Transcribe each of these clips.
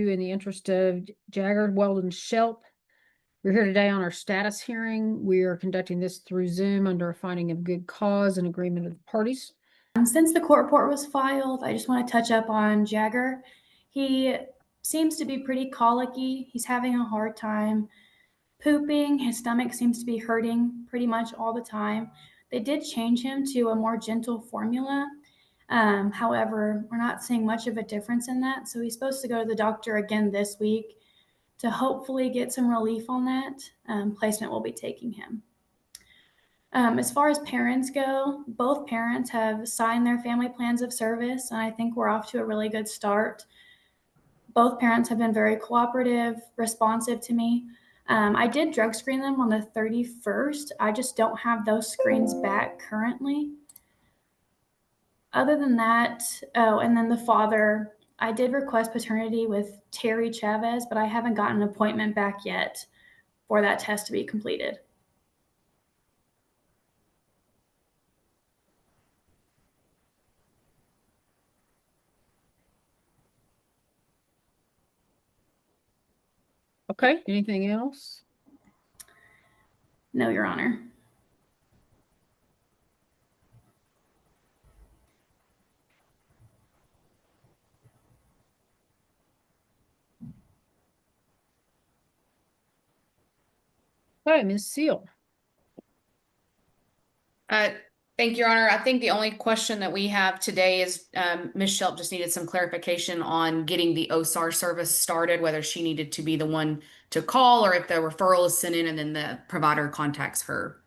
in the interest of Jagger, Weldon, Shelp. We're here today on our status hearing. We are conducting this through Zoom under a finding of good cause and agreement of the parties. Since the court report was filed, I just want to touch up on Jagger. He seems to be pretty colicky. He's having a hard time pooping. His stomach seems to be hurting pretty much all the time. They did change him to a more gentle formula. However, we're not seeing much of a difference in that. So he's supposed to go to the doctor again this week to hopefully get some relief on that. Placement will be taking him. As far as parents go, both parents have signed their family plans of service, and I think we're off to a really good start. Both parents have been very cooperative, responsive to me. I did drug screen them on the 31st. I just don't have those screens back currently. Other than that, and then the father, I did request paternity with Terry Chavez, but I haven't gotten an appointment back yet for that test to be completed. Okay, anything else? No, Your Honor. Okay, Ms. Seal. Thank you, Your Honor. I think the only question that we have today is Ms. Shelp just needed some clarification on getting the OSAR service started, whether she needed to be the one to call or if the referral is sent in and then the provider contacts her.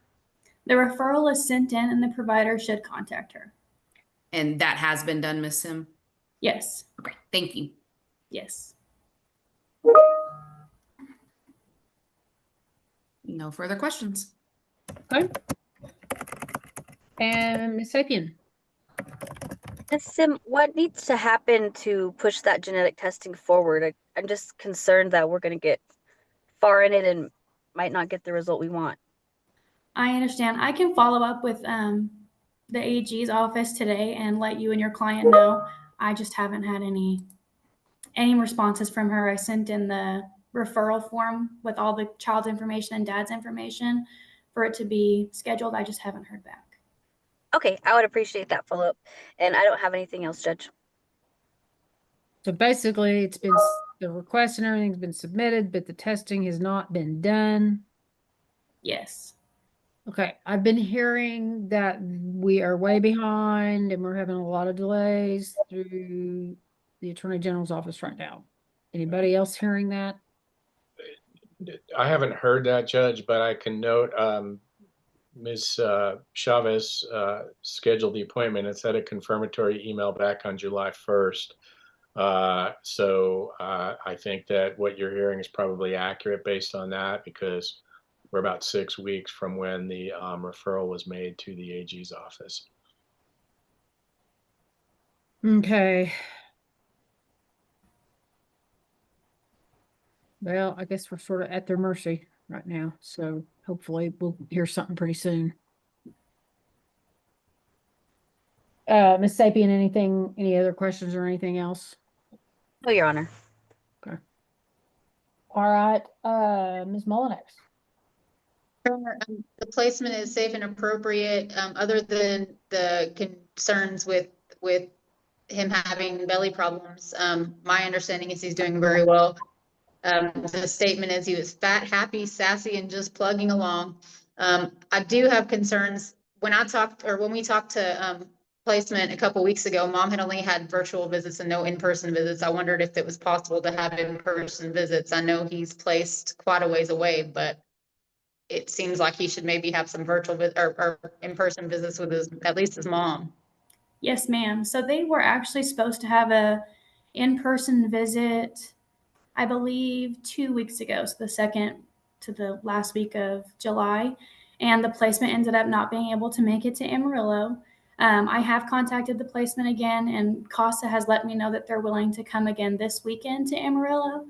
The referral is sent in and the provider should contact her. And that has been done, Ms. Sim? Yes. Okay, thank you. Yes. No further questions. Okay. And Ms. Sapien. Ms. Sim, what needs to happen to push that genetic testing forward? I'm just concerned that we're going to get far in it and might not get the result we want. I understand. I can follow up with the AG's office today and let you and your client know. I just haven't had any responses from her. I sent in the referral form with all the child's information and dad's information for it to be scheduled. I just haven't heard back. Okay, I would appreciate that follow-up. And I don't have anything else, Judge. So basically, it's been the request and everything's been submitted, but the testing has not been done. Yes. Okay, I've been hearing that we are way behind and we're having a lot of delays through the Attorney General's office right now. Anybody else hearing that? I haven't heard that, Judge, but I can note Ms. Chavez scheduled the appointment and sent a confirmatory email back on July 1st. So I think that what you're hearing is probably accurate based on that, because we're about 6 weeks from when the referral was made to the AG's office. Okay. Well, I guess we're sort of at their mercy right now. So hopefully we'll hear something pretty soon. Ms. Sapien, any other questions or anything else? No, Your Honor. Okay. All right, Ms. Mullinex. The placement is safe and appropriate, other than the concerns with him having belly problems. My understanding is he's doing very well. The statement is he was fat, happy, sassy, and just plugging along. I do have concerns. When we talked to placement a couple weeks ago, Mom had only had virtual visits and no in-person visits. I wondered if it was possible to have in-person visits. I know he's placed quite a ways away, but it seems like he should maybe have some virtual or in-person visits with at least his mom. Yes, ma'am. So they were actually supposed to have a in-person visit, I believe 2 weeks ago. So the second to the last week of July, and the placement ended up not being able to make it to Amarillo. I have contacted the placement again, and CASA has let me know that they're willing to come again this weekend to Amarillo.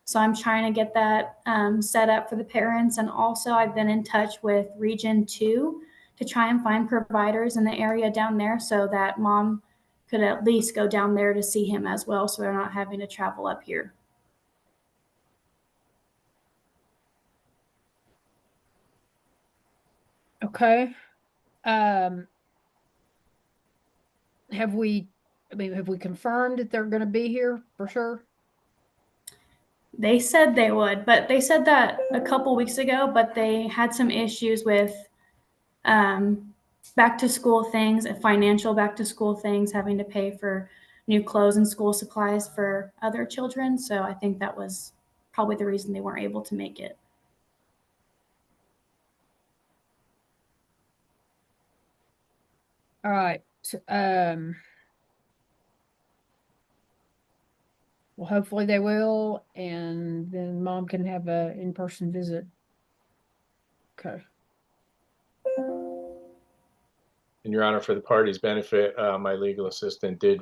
So I'm trying to get that set up for the parents. And also I've been in touch with Region 2 to try and find providers in the area down there so that Mom could at least go down there to see him as well, so they're not having to travel up here. Okay. Um, have we confirmed that they're gonna be here for sure? They said they would, but they said that a couple weeks ago, but they had some issues with um, back to school things, financial back to school things, having to pay for new clothes and school supplies for other children. So I think that was probably the reason they weren't able to make it. All right. So, well, hopefully they will, and then mom can have a in-person visit. Okay. And Your Honor, for the party's benefit, my legal assistant did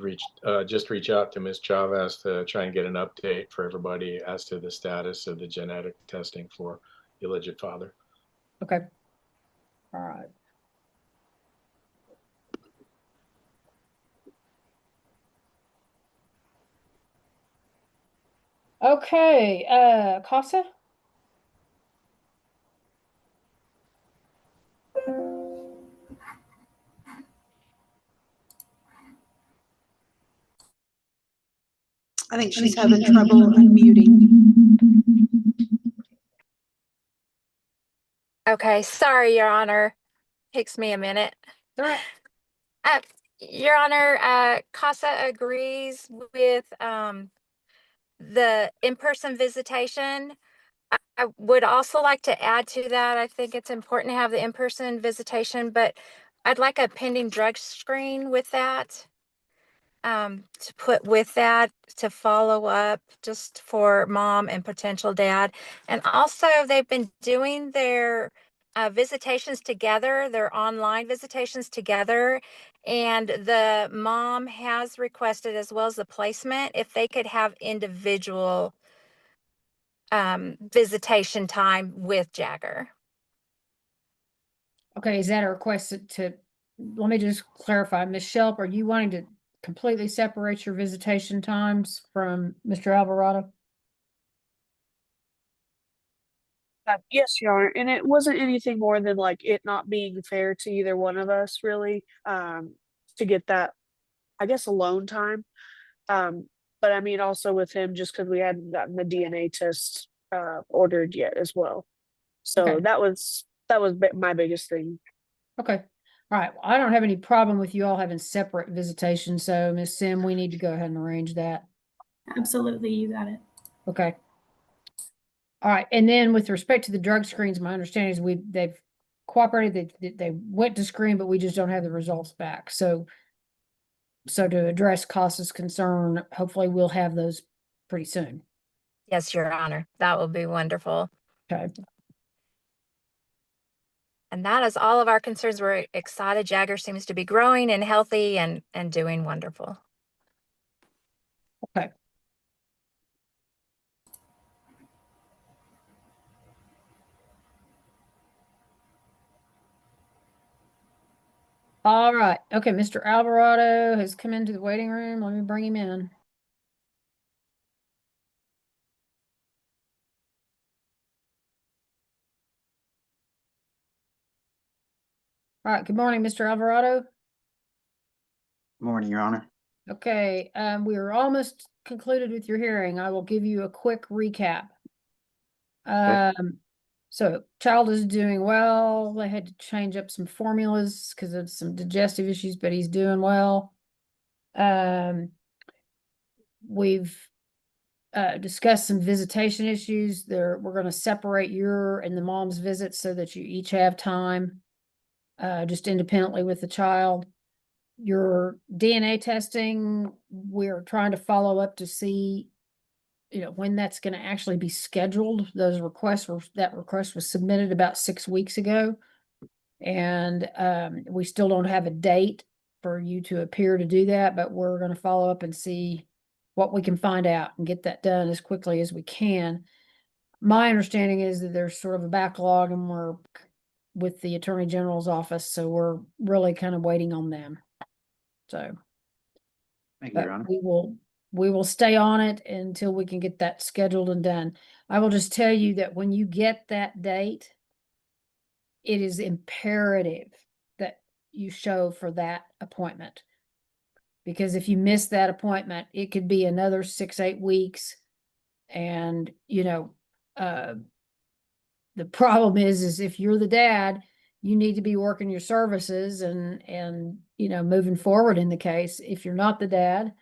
just reach out to Ms. Chavez to try and get an update for everybody as to the status of the genetic testing for the alleged father. Okay. All right. Okay, Casa? I think she's having trouble unmuting. Okay, sorry, Your Honor. Takes me a minute. All right. Uh, Your Honor, CASA agrees with the in-person visitation. I would also like to add to that. I think it's important to have the in-person visitation, but I'd like a pending drug screen with that. To put with that to follow up just for mom and potential dad. And also they've been doing their visitations together, their online visitations together. And the mom has requested, as well as the placement, if they could have individual visitation time with Jagger. Okay, is that a request let me just clarify, Ms. Shelp, are you wanting to completely separate your visitation times from Mr. Alvarado? Yes, Your Honor, and it wasn't anything more than like it not being fair to either one of us, really, to get that, I guess, alone time. But I mean, also with him, just because we hadn't gotten the DNA test ordered yet as well. So Okay. that was my biggest thing. Okay. All right. Well, I don't have any problem with you all having separate visitation. So Ms. Sim, we need to go ahead and arrange that. Absolutely, you got it. Okay. All right. And then with respect to the drug screens, my understanding is they've cooperated. They went to screen, but we just don't have the results back. So to address Costa's concern, hopefully we'll have those pretty soon. Yes, Your Honor, that would be wonderful. Okay. And that is all of our concerns. We're excited. Jagger seems to be growing and healthy and doing wonderful. Okay. All right. Okay. Mr. Alvarado has come into the waiting room. Let me bring him in. All right. Good morning, Mr. Alvarado. Morning, Your Honor. Okay. We are almost concluded with your hearing. I will give you a quick recap. So child is doing well. They had to change up some formulas because of some digestive issues, but he's doing well. We've discussed some visitation issues. We're going to separate your and the mom's visits so that you each have time just independently with the child. Your DNA testing, we're trying to follow up to see, when that's going to actually be scheduled. That request was submitted about 6 weeks ago. And we still don't have a date for you to appear to do that, but we're going to follow up and see what we can find out and get that done as quickly as we can. My understanding is that there's sort of a backlog and we're with the Attorney General's office, so we're really kind of waiting on them. So, Thank you, Your but Honor. we will stay on it until we can get that scheduled and done. I will just tell you that when you get that date, it is imperative that you show for that appointment. Because if you miss that appointment, it could be another 6, 8 weeks. And, the problem is if you're the dad, you need to be working your services and, moving forward in the case. If you're not the dad,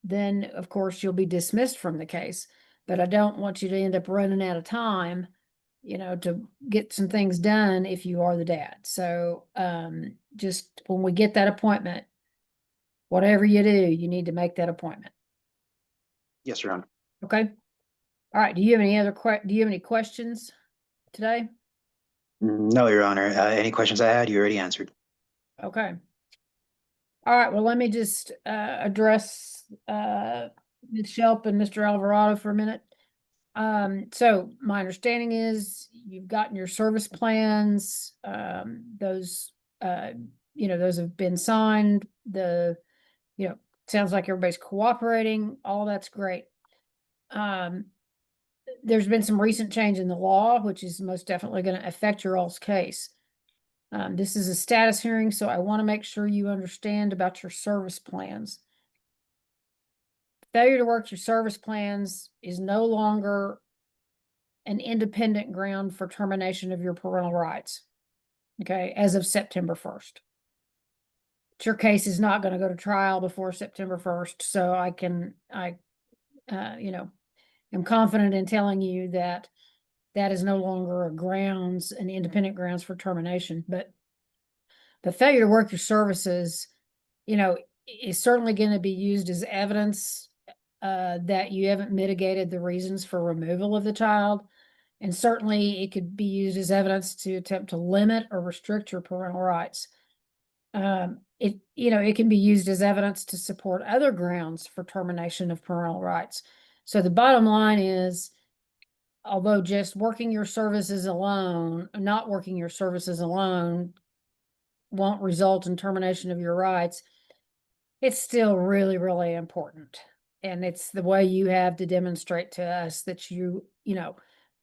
then of course you'll be dismissed from the case. But I don't want you to end up running out of time, to get some things done if you are the dad. So, just when we get that appointment, whatever you do, you need to make that appointment. Yes, Your Honor. Okay? All right. Do you have any questions today? No, Your Honor. Any questions I had, you already answered. Okay. All right. Well, let me just address Ms. Shelp and Mr. Alvarado for a minute. So my understanding is you've gotten your service plans. Those those have been signed. Sounds like everybody's cooperating. All that's great. There's been some recent change in the law, which is most definitely going to affect your all's case. This is a status hearing, so I want to make sure you understand about your service plans. Failure to work your service plans is no longer an independent ground for termination of your parental rights. Okay, as of September 1st. Your case is not going to go to trial before September 1st, so am confident in telling you that that is no longer an independent grounds for termination. But the failure to work your services, is certainly going to be used as evidence that you haven't mitigated the reasons for removal of the child. And certainly it could be used as evidence to attempt to limit or restrict your parental rights. It can be used as evidence to support other grounds for termination of parental rights. So the bottom line is, although just not working your services alone won't result in termination of your rights, it's still really, really important. And it's the way you have to demonstrate to us that you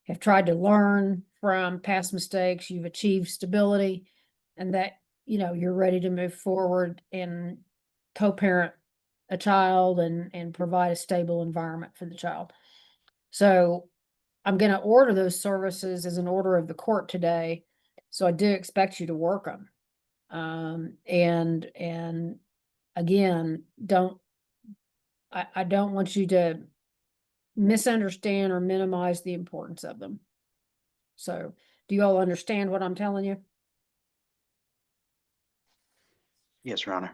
have tried to learn from past mistakes, you've achieved stability, and that, you're ready to move forward and co-parent a child and provide a stable environment for the child. So I'm going to order those services as an order of the court today. So I do expect you to work them. And again, I don't want you to misunderstand or minimize the importance of them. So do you all understand what I'm telling you? Yes, Your Honor.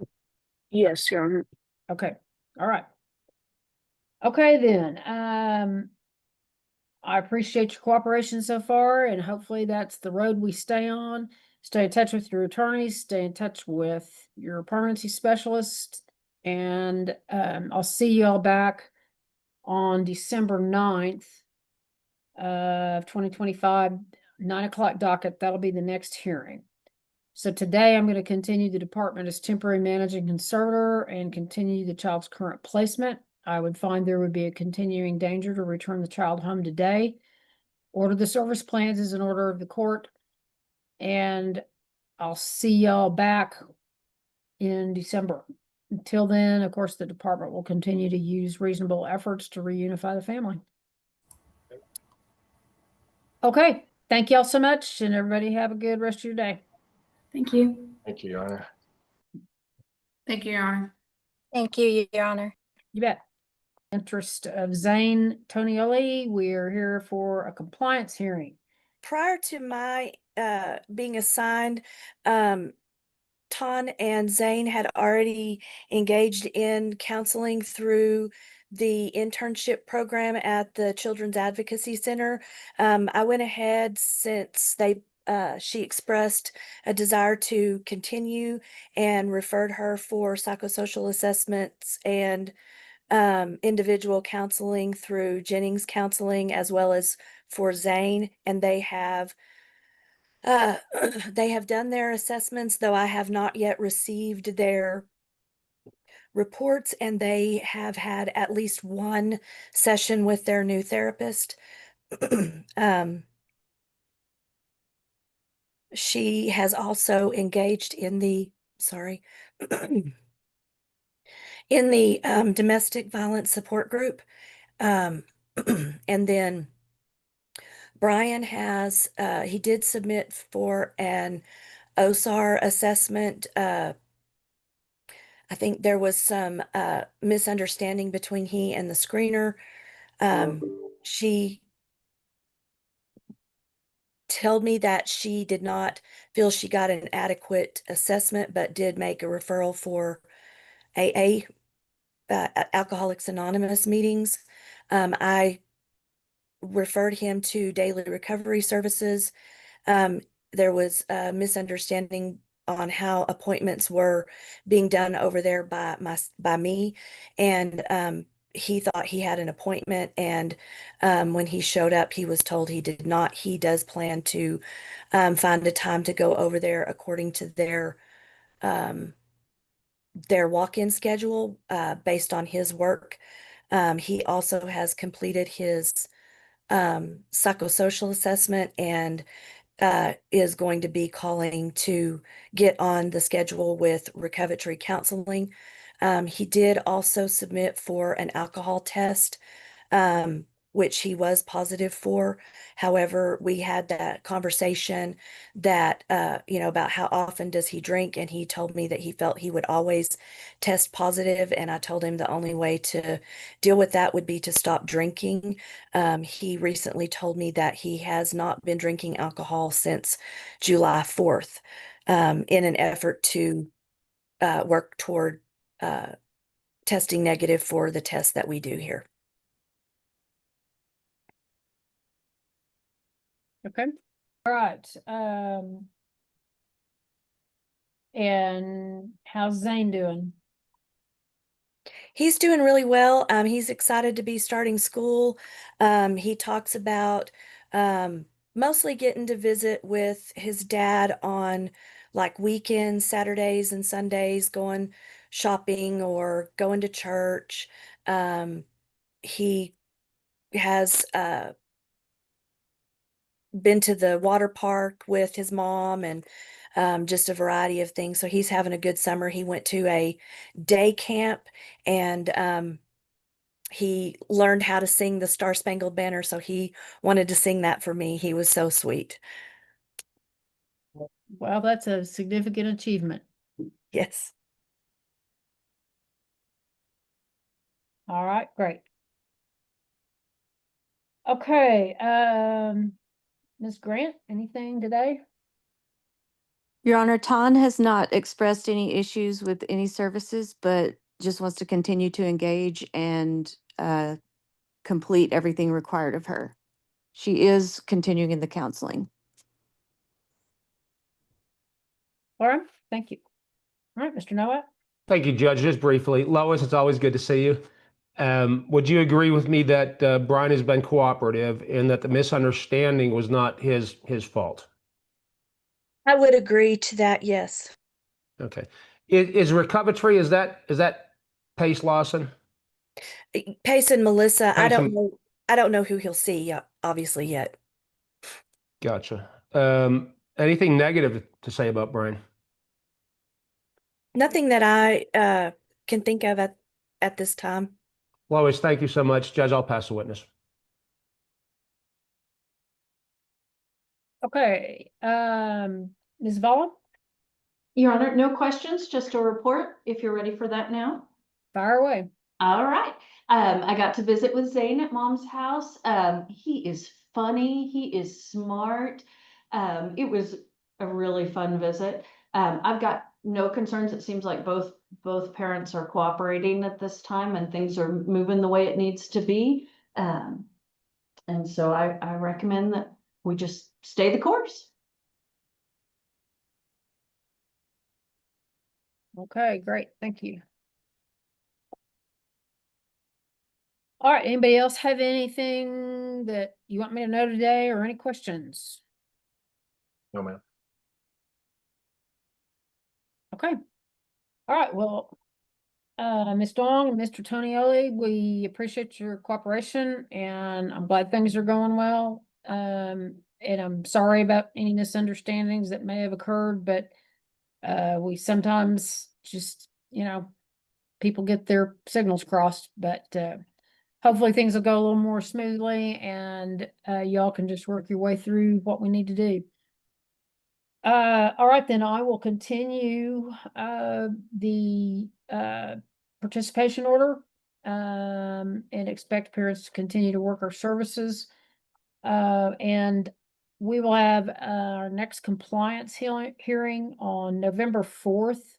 Yes, Your Honor. Okay. All right. Okay, then. I appreciate your cooperation so far, and hopefully that's the road we stay on. Stay in touch with your attorneys, stay in touch with your permanency specialist, and I'll see you all back on December 9th of 2025, 9:00 docket. That'll be the next hearing. So today I'm going to continue the department as temporary managing conservator and continue the child's current placement. I would find there would be a continuing danger to return the child home today. Order the service plans as an order of the court. And I'll see y'all back in December. Until then, of course, the department will continue to use reasonable efforts to reunify the family. Okay. Thank y'all so much, and everybody have a good rest of your day. Thank you. Thank you, Your Honor. Thank you, Your Honor. Thank you, Your Honor. You bet. Interest of Zayn Tonioli, we are here for a compliance hearing. Prior to my being assigned, Ton and Zayn had already engaged in counseling through the internship program at the Children's Advocacy Center. I went ahead since she expressed a desire to continue and referred her for psychosocial assessments and individual counseling through Jennings Counseling, as well as for Zayn, and they have done their assessments, though I have not yet received their reports, and they have had at least one session with their new therapist. She has also engaged in the, sorry, in the domestic violence support group. And then Brian has, he did submit for an OSAR assessment. I think there was some misunderstanding between he and the screener. She told me that she did not feel she got an adequate assessment, but did make a referral for AA, Alcoholics Anonymous meetings. I referred him to Daily Recovery Services. There was a misunderstanding on how appointments were being done over there by me, and he thought he had an appointment, and when he showed up, he was told he did not. He does plan to find a time to go over there according to their walk-in schedule based on his work. He also has completed his psychosocial assessment and is going to be calling to get on the schedule with recovery counseling. He did also submit for an alcohol test, which he was positive for. However, we had that conversation that, about how often does he drink, and he told me that he felt he would always test positive, and I told him the only way to deal with that would be to stop drinking. He recently told me that he has not been drinking alcohol since July 4th, in an effort to work toward testing negative for the test that we do here. Okay, all right, and how's Zane doing? He's doing really well. He's excited to be starting school. He talks about mostly getting to visit with his dad on like weekends, Saturdays and Sundays, going shopping or going to church. He has been to the water park with his mom and just a variety of things. So he's having a good summer. He went to a day camp and he learned how to sing the Star Spangled Banner. So he wanted to sing that for me. He was so sweet. Well, that's a significant achievement. Yes. All right, great. Okay, Ms. Grant, anything today? Your Honor, Tan has not expressed any issues with any services, but just wants to continue to engage and complete everything required of her. She is continuing in the counseling. All right, thank you. All right, Mr. Noah? Thank you, Judge. Just briefly, Lois, it's always good to see you. Would you agree with me that Brian has been cooperative and that the misunderstanding was not his fault? I would agree to that, yes. Okay. Is recovery, is that Pace Lawson? Pace and Melissa, I don't Pace and- know. I don't know who he'll see, obviously, yet. Gotcha. Anything negative to say about Brian? Nothing that I can think of at this time. Lois, thank you so much. Judge, I'll pass the witness. Okay, Ms. Vaughn? Your Honor, no questions, just a report, if you're ready for that now. Fire away. All right. I got to visit with Zayn at Mom's house. He is funny. He is smart. It was a really fun visit. I've got no concerns. It seems like both parents are cooperating at this time and things are moving the way it needs to be. And so I recommend that we just stay the course. Okay, great, thank you. All right, anybody else have anything that you want me to know today or any questions? No, ma'am. Okay. All right, well, Ms. Dong and Mr. Tonioli, we appreciate your cooperation and I'm glad things are going well. and I'm sorry about any misunderstandings that may have occurred, but we sometimes just, people get their signals crossed, but hopefully things will go a little more smoothly and y'all can just work your way through what we need to do. All right, then I will continue the participation order and expect parents to continue to work our services. And we will have our next compliance hearing on November 4th,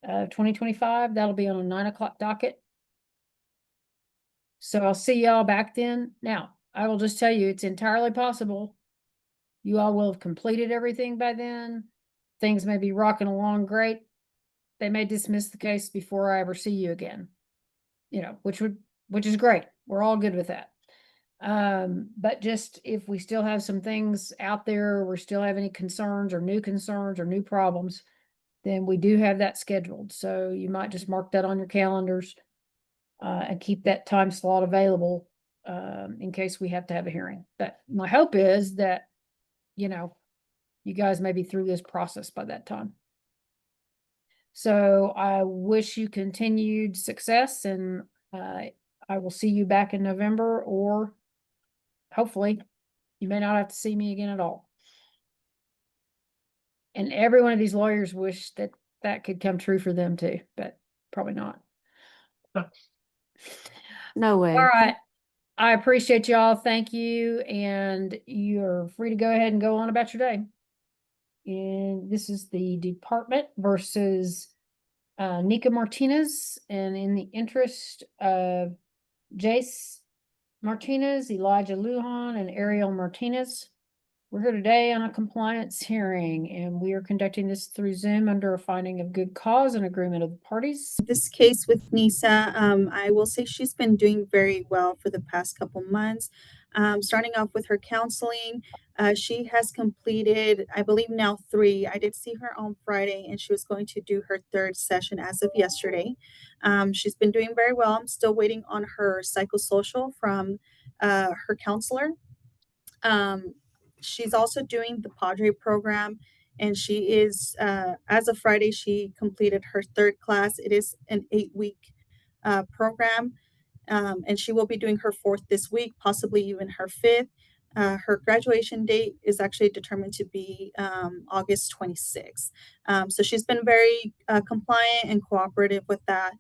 2025. That'll be on a 9 o'clock docket. So I'll see y'all back then. Now, I will just tell you, it's entirely possible you all will have completed everything by then. Things may be rocking along great. They may dismiss the case before I ever see you again. Which is great. We're all good with that. But just if we still have some things out there, or we still have any concerns or new problems, then we do have that scheduled. So you might just mark that on your calendars and keep that time slot available in case we have to have a hearing. But my hope is that, you guys may be through this process by that time. So I wish you continued success, and I will see you back in November, or hopefully you may not have to see me again at all. And every one of these lawyers wish that that could come true for them too, but probably not. No way. All right. I appreciate y'all. Thank you. And you're free to go ahead and go on about your day. And this is the department versus Nika Martinez. And in the interest of Jace Martinez, Elijah Lujan, and Ariel Martinez, we're here today on a compliance hearing, and we are conducting this through Zoom under a finding of good cause and agreement of the parties. This case with Nisa, I will say she's been doing very well for the past couple months. Starting off with her counseling, she has completed, I believe now 3. I did see her on Friday, and she was going to do her 3rd session as of yesterday. She's been doing very well. I'm still waiting on her psychosocial from her counselor. She's also doing the Padre program, and she is, as of Friday, she completed her 3rd class. It is an 8-week program, and she will be doing her 4th this week, possibly even her 5th. Her graduation date is actually determined to be August 26th. So she's been very compliant and cooperative with that.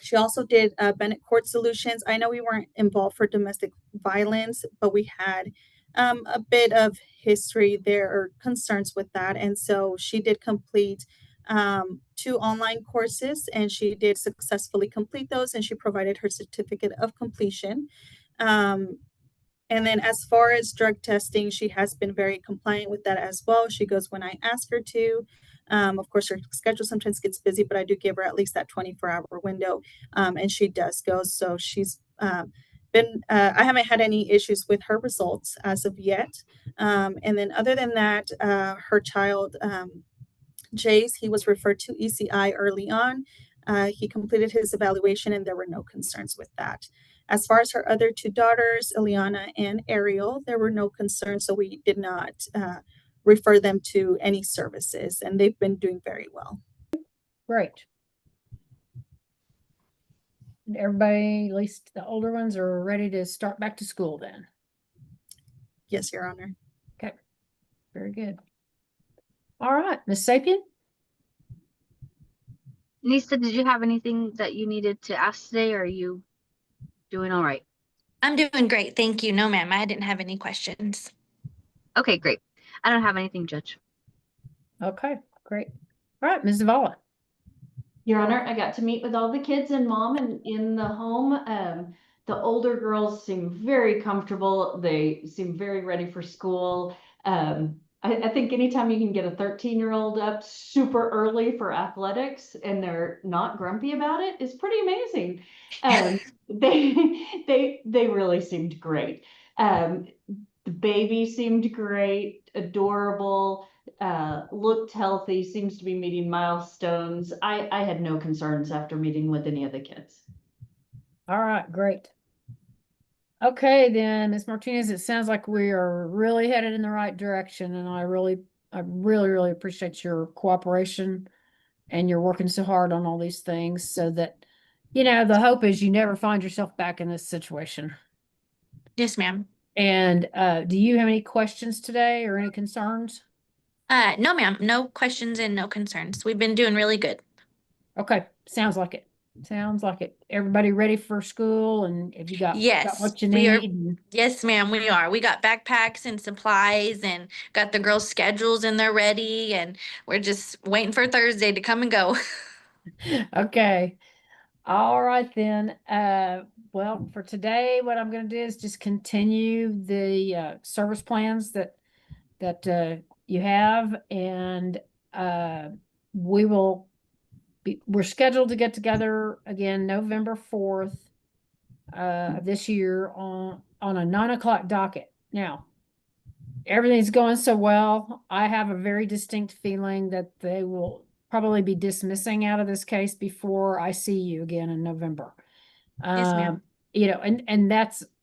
She also did Bennett Court Solutions. I know we weren't involved for domestic violence, but we had a bit of history there or concerns with that. And so she did complete 2 online courses, and she did successfully complete those, and she provided her certificate of completion. And then as far as drug testing, she has been very compliant with that as well. She goes when I ask her to. Of course, her schedule sometimes gets busy, but I do give her at least that 24-hour window, and she does go. So she's I haven't had any issues with her results as of yet. And then other than that, her child, Jace, he was referred to ECI early on. He completed his evaluation, and there were no concerns with that. As far as her other 2 daughters, Ileana and Ariel, there were no concerns, so we did not refer them to any services, and they've been doing very well. Great. Everybody, at least the older ones, are ready to start back to school then. Yes, Your Honor. Okay, very good. All right, Miss Sapien? Nisa, did you have anything that you needed to ask today, or are you doing all right? I'm doing great. Thank you. No, ma'am, I didn't have any questions. Okay, great. I don't have anything, Judge. Okay, great. All right, Ms. Zavala. Your Honor, I got to meet with all the kids and mom in the home. The older girls seem very comfortable. They seem very ready for school. I think anytime you can get a 13-year-old up super early for athletics and they're not grumpy about it is pretty amazing. They really seemed great. The baby seemed great, adorable, looked healthy, seems to be meeting milestones. I had no concerns after meeting with any of the kids. All right, great. Okay, then, Ms. Martinez, it sounds like we are really headed in the right direction, and I really appreciate your cooperation, and you're working so hard on all these things so that, the hope is you never find yourself back in this situation. Yes, ma'am. And do you have any questions today or any concerns? No, ma'am. No questions and no concerns. We've been doing really good. Okay, sounds like it. Sounds like it. Everybody ready for school, and have you got Yes, what you we are. need? Yes, ma'am, we are. We got backpacks and supplies and got the girls' schedules and they're ready and we're just waiting for Thursday to come and go. Okay. All right then. Well, for today, what I'm going to do is just continue the service plans that you have, and we will we're scheduled to get together again November 4th of this year on a 9 o'clock docket. Now, everything's going so well. I have a very distinct feeling that they will probably be dismissing out of this case before I see you again in November. Yes, ma'am. And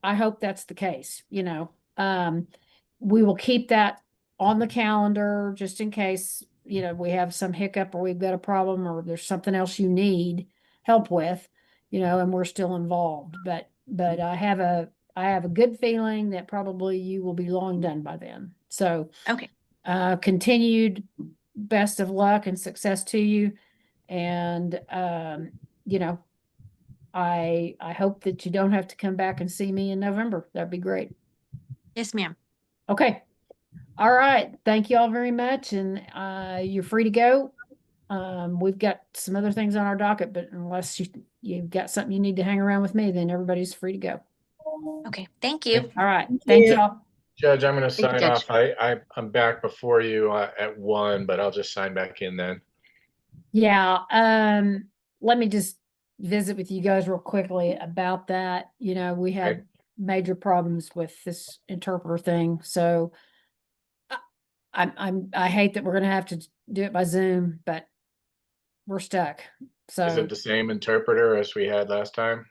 I hope that's the case, we will keep that on the calendar just in case, we have some hiccup or we've got a problem or there's something else you need help with, and we're still involved. But I have a good feeling that probably you will be long done by then. So, Okay. continued best of luck and success to you. And, I hope that you don't have to come back and see me in November. That'd be great. Yes, ma'am. Okay. All right. Thank you all very much. And you're free to go. We've got some other things on our docket, but unless you've got something you need to hang around with me, then everybody's free to go. Okay. Thank you. All right. Thank y'all. Judge, I'm going to Thank you, sign Judge. off. I'm back before you at 1, but I'll just sign back in then. Yeah. Let me just visit with you guys real quickly about that. We had Okay. major problems with this interpreter thing. So I hate that we're gonna have to do it by Zoom, but we're stuck. Is So it the same interpreter as we had last time?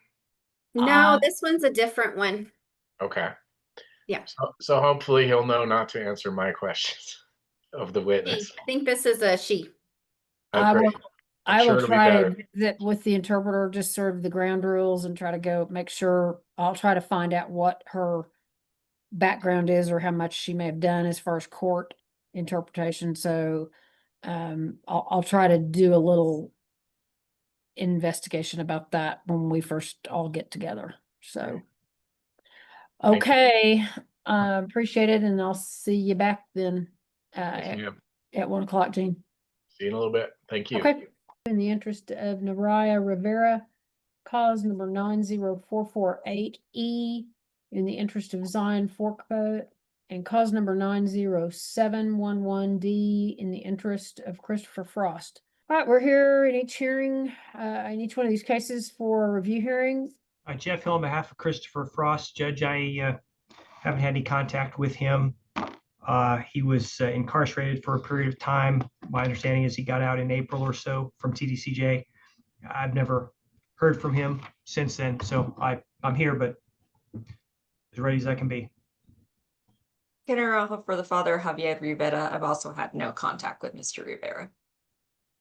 No, this one's a different one. Okay. Yeah. So hopefully he'll know not to answer my questions of the witness. I think this is a she. Oh, great. I'm I sure will it'll be try better. to visit with the interpreter, just sort of the ground rules and try to go make sure. I'll try to find out what her background is or how much she may have done as far as court interpretation. So I'll try to do a little investigation about that when we first all get together. So Thank you. okay, appreciate it, and I'll see you back then Yes, ma'am. at 1 o'clock, Jean. See you in a little bit. Thank you. Okay. In the interest of Rivera, cause number 90448E. In the interest of Zayn Forkba, and cause number 90711D. In the interest of Christopher Frost. All right, we're here in each hearing, in each one of these cases for a review hearing. Jeff Hill on behalf of Christopher Frost. Judge, I haven't had any contact with him. He was incarcerated for a period of time. My understanding is he got out in April or so from TDCJ. I've never heard from him since then, so I'm here, but as ready as I can be. General for the father, Javier Rivera. I've also had no contact with Mr. Rivera.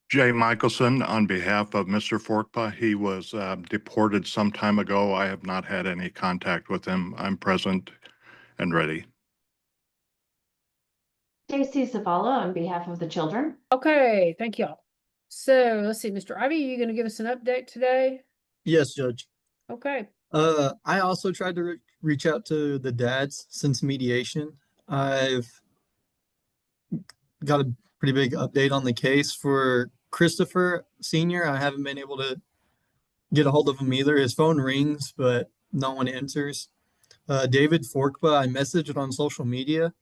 Jay Michelson on behalf of Mr. Forkba. He was deported some time ago. I have not had any contact with him. I'm present and ready. Stacy Zavala on behalf of the children. Okay, thank y'all. So let's see, Mr. Ivy, you gonna give us an update today? Yes, Judge. Okay. I also tried to reach out to the dads since mediation. I've got a pretty big update on the case for Christopher Sr. I haven't been able to get a hold of him either. His phone rings, but no one answers. David Forkba, I messaged on social media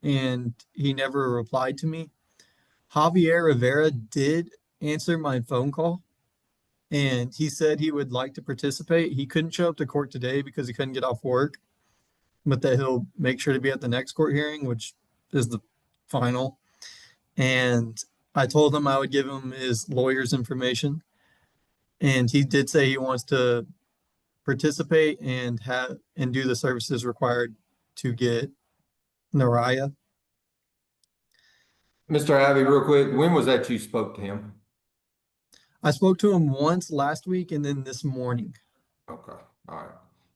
and he never replied to me. Javier Rivera did answer my phone call and he said he would like to participate. He couldn't show up to court today because he couldn't get off work, but that he'll make sure to be at the next court hearing, which is the final. And I told him I would give him his lawyer's information. And he did say he wants to participate and do the services required to get Naraya. Mr. Abbey, real quick, when was that you spoke to him? I spoke to him once last week and then this morning. Okay, all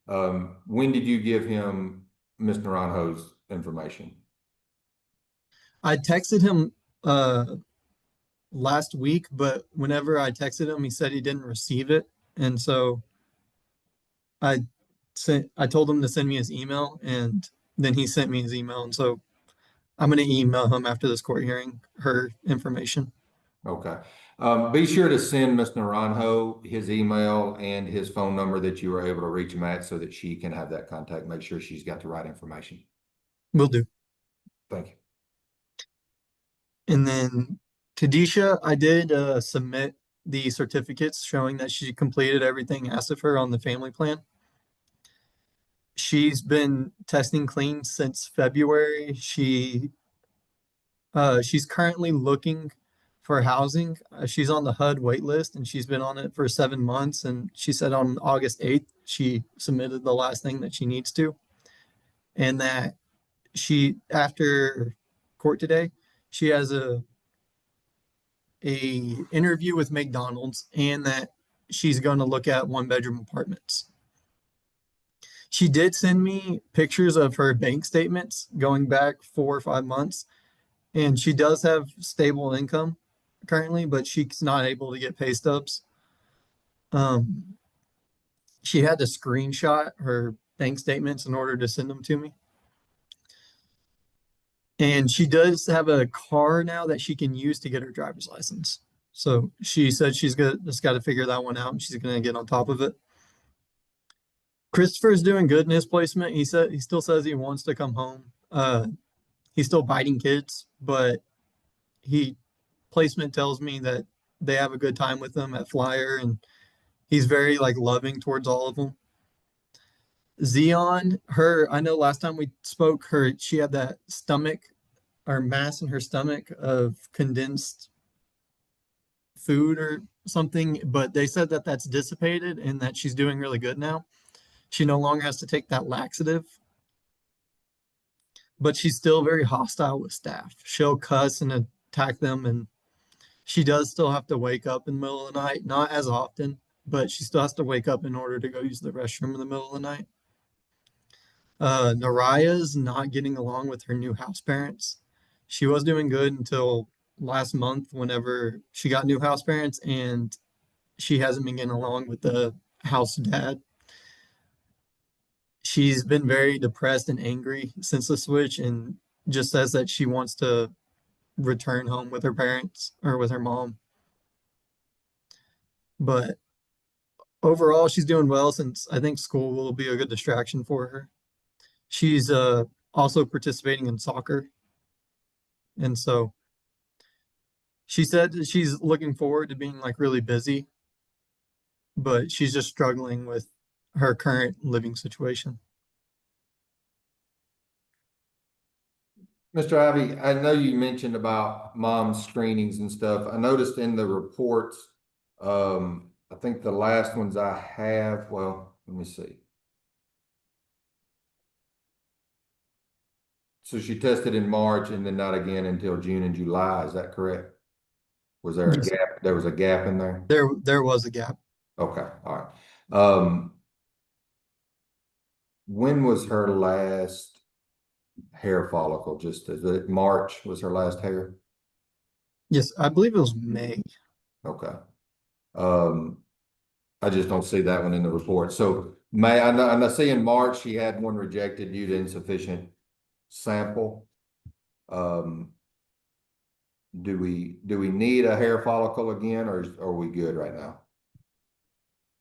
right. When did you give him Ms. Naranjo's information? I texted him last week, but whenever I texted him, he said he didn't receive it. And so I told him to send me his email, and then he sent me his email. And so I'm going to email him after this court hearing her information. Okay. Be sure to send Ms. Naranjo his email and his phone number that you were able to reach him at so that she can have that contact. Make sure she's got the right information. Will do. Thank you. And then Kadisha, I did submit the certificates showing that she completed everything asked of her on the family plan. She's been testing clean since February. She's currently looking for housing. She's on the HUD wait list and she's been on it for 7 months. And she said on August 8th, she submitted the last thing that she needs to. And that after court today, she has a interview with McDonald's and that she's going to look at 1-bedroom apartments. She did send me pictures of her bank statements going back 4 or 5 months. And she does have stable income currently, but she's not able to get pay stubs. She had to screenshot her bank statements in order to send them to me. And she does have a car now that she can use to get her driver's license. So she said she's just got to figure that one out and she's going to get on top of it. Christopher's doing good in his placement. He still says he wants to come home. He's still biting kids, but placement tells me that they have a good time with him at Flyer and he's very loving towards all of them. Zion, I know last time we spoke, she had that stomach or mass in her stomach of condensed food or something, but they said that that's dissipated and that she's doing really good now. She no longer has to take that laxative, but she's still very hostile with staff. She'll cuss and attack them, and she does still have to wake up in the middle of the night, not as often, but she still has to wake up in order to go use the restroom in the middle of the night. Naraya's not getting along with her new house parents. She was doing good until last month whenever she got new house parents, and she hasn't been getting along with the house dad. She's been very depressed and angry since the switch and just says that she wants to return home with her parents or with her mom. But overall, she's doing well since I think school will be a good distraction for her. She's also participating in soccer. And so she said that she's looking forward to being really busy, but she's just struggling with her current living situation. Mr. Ivy, I know you mentioned about mom's screenings and stuff. I noticed in the reports, I think the last ones I have, well, let me see. So she tested in March and then not again until June and July. Is that correct? Was there a gap? There was a gap in there? There was a gap. Okay, all right. When was her last hair follicle? Just is it March was her last hair? Yes, I believe it was May. Okay. I just don't see that one in the report. So May, I see in March she had one rejected due to insufficient sample. Do we need a hair follicle again, or are we good right now?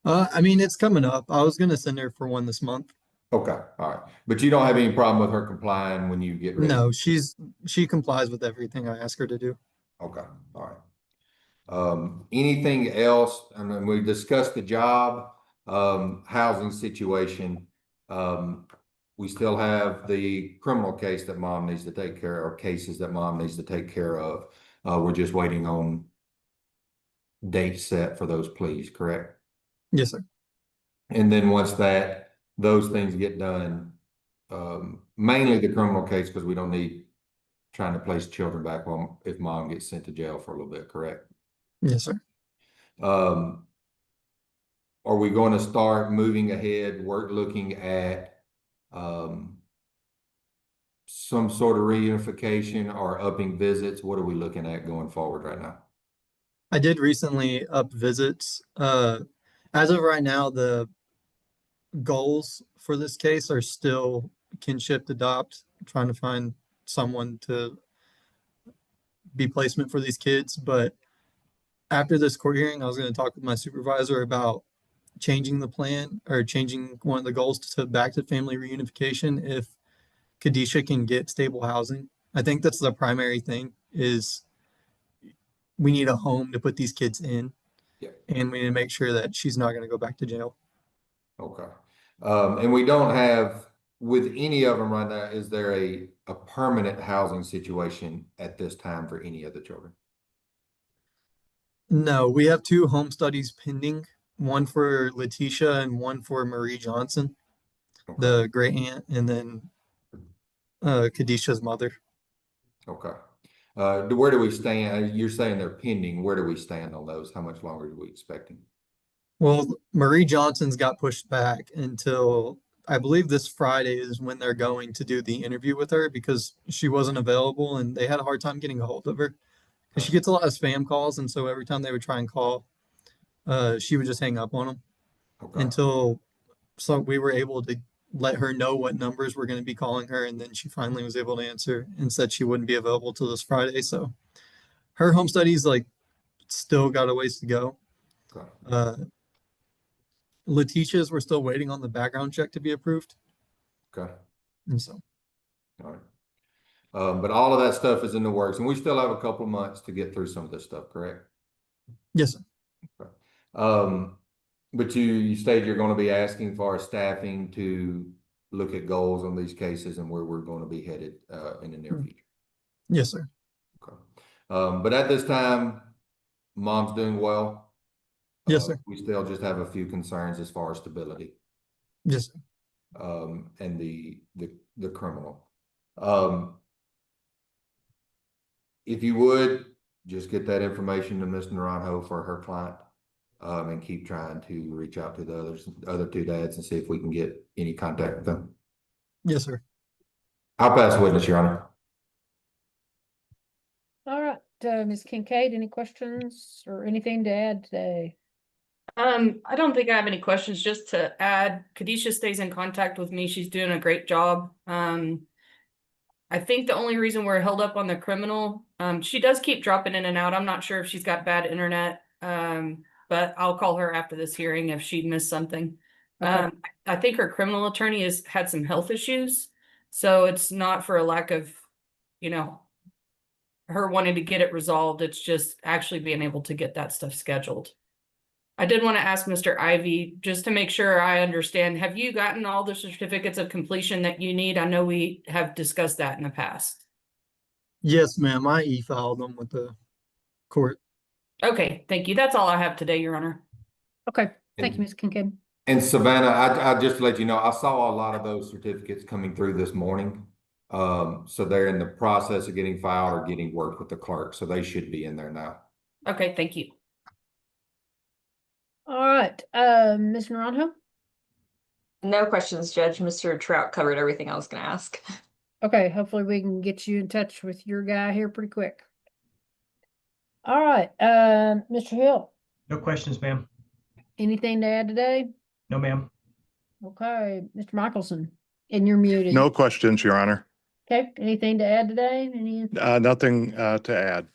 I mean, it's coming up. I was gonna send her for one this month. Okay, all right. But you don't have any problem with her complying when you get ready? No, she complies with everything I ask her to do. Okay, all right. Anything else? I mean, we discussed the job, housing situation. We still have the criminal case that mom needs to take care of, or cases that mom needs to take care of. We're just waiting on date set for those pleas, correct? Yes, sir. And then once those things get done, mainly the criminal case, because we don't need trying to place children back home if mom gets sent to jail for a little bit, correct? Yes, sir. Are we going to start moving ahead, looking at some sort of reunification or upping visits? What are we looking at going forward right now? I did recently up visits. As of right now, the goals for this case are still kinship adopt, trying to find someone to be placement for these kids. But after this court hearing, I was going to talk with my supervisor about changing the plan or changing one of the goals to back to family reunification if Kadisha can get stable housing. I think that's the primary thing is we need a home to put these kids in. Yeah. And we need to make sure that she's not going to go back to jail. Okay. And we don't have, with any of them right now, is there a permanent housing situation at this time for any of the children? No, we have 2 home studies pending, one for Letitia and one for Marie Johnson, the great aunt, and then Kadisha's mother. Okay. Where do we stand? You're saying they're pending. Where do we stand on those? How much longer are we expecting? Well, Marie Johnson's got pushed back until I believe this Friday is when they're going to do the interview with her because she wasn't available and they had a hard time getting a hold of her. Because she gets a lot of spam calls, and so every time they would try and call, she would just hang up on them until we were able to let her know what numbers were going to be calling her, and then she finally was able to answer and said she wouldn't be available till this Friday. So her home studies still got a ways to go. Letitia's, we're still waiting on the background check to be approved. Okay. And so. All right. But all of that stuff is in the works, and we still have a couple of months to get through some of this stuff, correct? Yes, sir. Okay. But you stated you're going to be asking for our staffing to look at goals on these cases and where we're going to be headed in the near future. Yes, sir. Okay. But at this time, mom's doing well. Yes, sir. We still just have a few concerns as far as stability. Yes, sir. And the criminal. If you would, just get that information to Ms. Naranjo for her client, and keep trying to reach out to the other 2 dads and see if we can get any contact with them. Yes, sir. I'll pass witness, Your Honor. All right, Ms. Kincaid, any questions or anything to add today? I don't think I have any questions. Just to add, Kadisha stays in contact with me. She's doing a great job. I think the only reason we're held up on the criminal, she does keep dropping in and out. I'm not sure if she's got bad internet, but I'll call her after this hearing if she missed something. Okay. I think her criminal attorney has had some health issues, so it's not for a lack of, her wanting to get it resolved. It's just actually being able to get that stuff scheduled. I did want to ask Mr. Ivy, just to make sure I understand, have you gotten all the certificates of completion that you need? I know we have discussed that in the past. Yes, ma'am. I e-filed them with the court. Okay, thank you. That's all I have today, Your Honor. Okay, thank you, Ms. Kincaid. And Savannah, I just to let you know, I saw a lot of those certificates coming through this morning. So they're in the process of getting filed or getting worked with the clerk. So they should be in there now. Okay, thank you. All right, Ms. Naranjo? No questions, Judge. Mr. Trout covered everything I was going to ask. Okay, hopefully we can get you in touch with your guy here pretty quick. All right, Mr. Hill, No questions, ma'am. anything to add today? No, ma'am. Okay, Mr. Michelson, and you're muted. No questions, Your Honor. Okay, anything to add today? Nothing to add.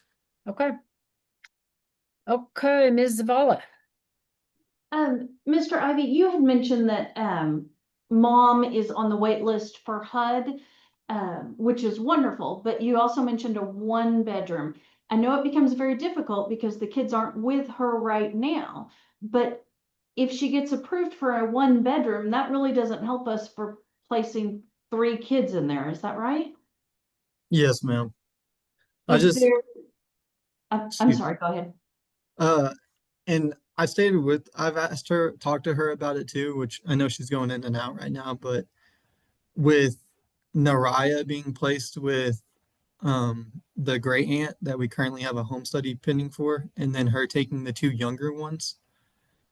Okay. Okay, Ms. Zavala. Mr. Ivy, you had mentioned that mom is on the wait list for HUD, which is wonderful, but you also mentioned a 1-bedroom. I know it becomes very difficult because the kids aren't with her right now, but if she gets approved for a 1-bedroom, that really doesn't help us for placing 3 kids in there. Is that right? Yes, ma'am. I'm sorry, go ahead. And I've asked her, talked to her about it too, which I know she's going in and out right now, but with Naraya being placed with the great aunt that we currently have a home study pending for, and then her taking the two younger ones.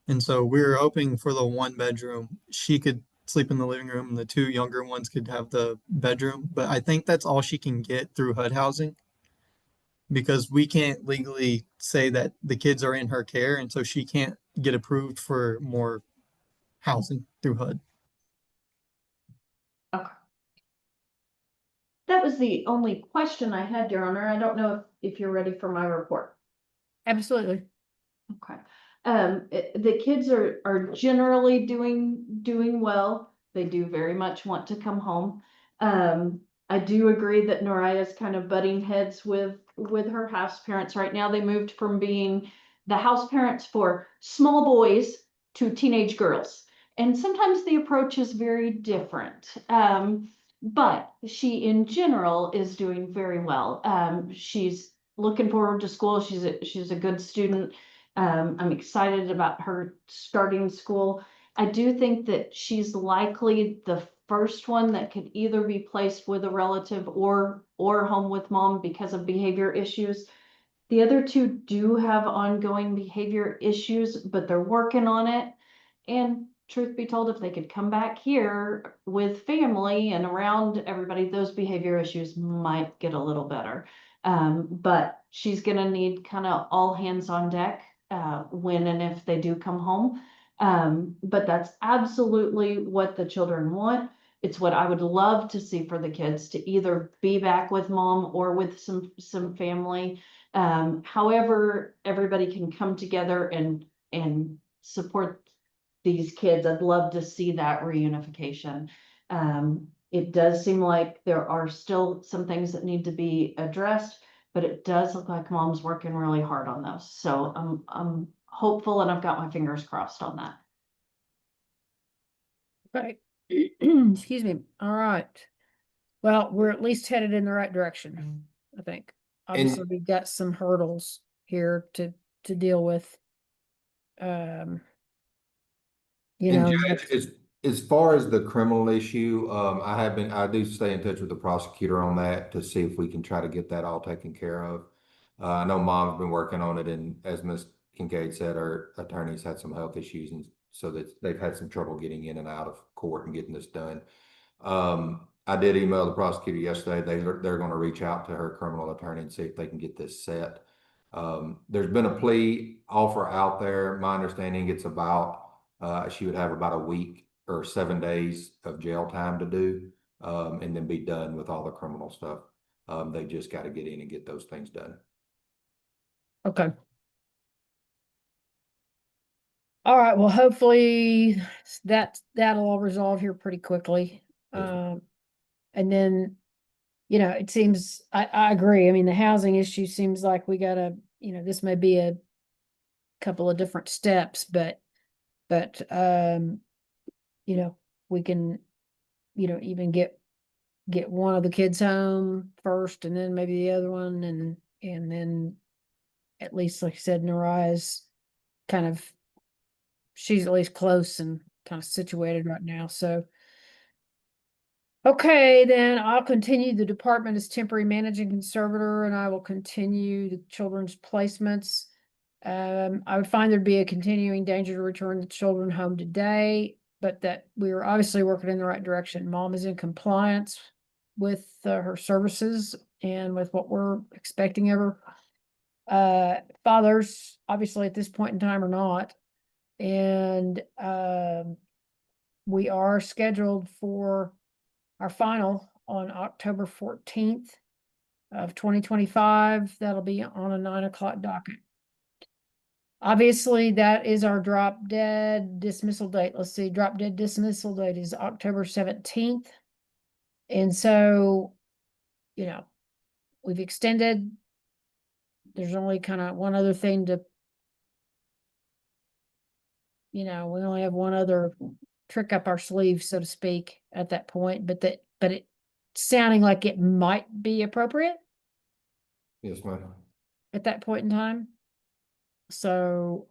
And so we were hoping for the one bedroom. She could sleep in the living room and the two younger ones could have the bedroom. But I think that's all she can get through HUD housing because we can't legally say that the kids are in her care. And so she can't get approved for more housing through HUD. Okay. That was the only question I had, Your Honor. I don't know if you're ready for my report. Absolutely. Okay. The kids are generally doing well. They do very much want to come home. I do agree that Noraya's kind of butting heads with her house parents right now. They moved from being the house parents for small boys to teenage girls. And sometimes the approach is very different. But she in general is doing very well. She's looking forward to school. She's a good student. I'm excited about her starting school. I do think that she's likely the first one that could either be placed with a relative or home with mom because of behavior issues. The other two do have ongoing behavior issues, but they're working on it. And truth be told, if they could come back here with family and around everybody, those behavior issues might get a little better. But she's going to need kind of all hands on deck when and if they do come home. But that's absolutely what the children want. It's what I would love to see for the kids to either be back with mom or with some family. However, everybody can come together and support these kids. I'd love to see that reunification. It does seem like there are still some things that need to be addressed, but it does look like mom's working really hard on those. So I'm hopeful and I've got my fingers crossed on that. Okay. Excuse me. All right. Well, we're at least headed in the right direction, I think. Obviously, we've got some hurdles here to deal with. You know, Judge, as far as the criminal issue, I do stay in touch with the prosecutor on that to see if we can try to get that all taken care of. I know mom's been working on it, and as Ms. Kincaid said, our attorneys had some health issues, and so that they've had some trouble getting in and out of court and getting this done. I did email the prosecutor yesterday. They're going to reach out to her criminal attorney and see if they can get this set. There's been a plea offer out there. My understanding it's about she would have about a week or 7 days of jail time to do, and then be done with all the criminal stuff. They just got to get in and get those things done. okay. All right. Well, hopefully that'll all resolve here pretty quickly. And then, you know, it seems I agree. I mean, the housing issue seems like we gotta, you know, this may be a couple of different steps, but you know, we can, you know, even get one of the kids home first and then maybe the other one and then at least, like I said, Naraya's kind of, she's at least close and kind of situated right now. So, okay, then I'll continue the department as temporary managing conservator and I will continue the children's placements. I would find there'd be a continuing danger to return the children home today, but that we are obviously working in the right direction. Mom is in compliance with her services and with what we're expecting of her. Fathers, obviously at this point in time, are not. And we are scheduled for our final on October 14th of 2025. That'll be on a 9 o'clock docket. Obviously, that is our drop dead dismissal date. Let's see, drop dead dismissal date is October 17th. And so, you know, we've extended. There's only kind of one other thing to, you know, we only have one other trick up our sleeve, so to speak, at that point, but it sounding like it might be appropriate Yes, ma'am. at that point in time. So,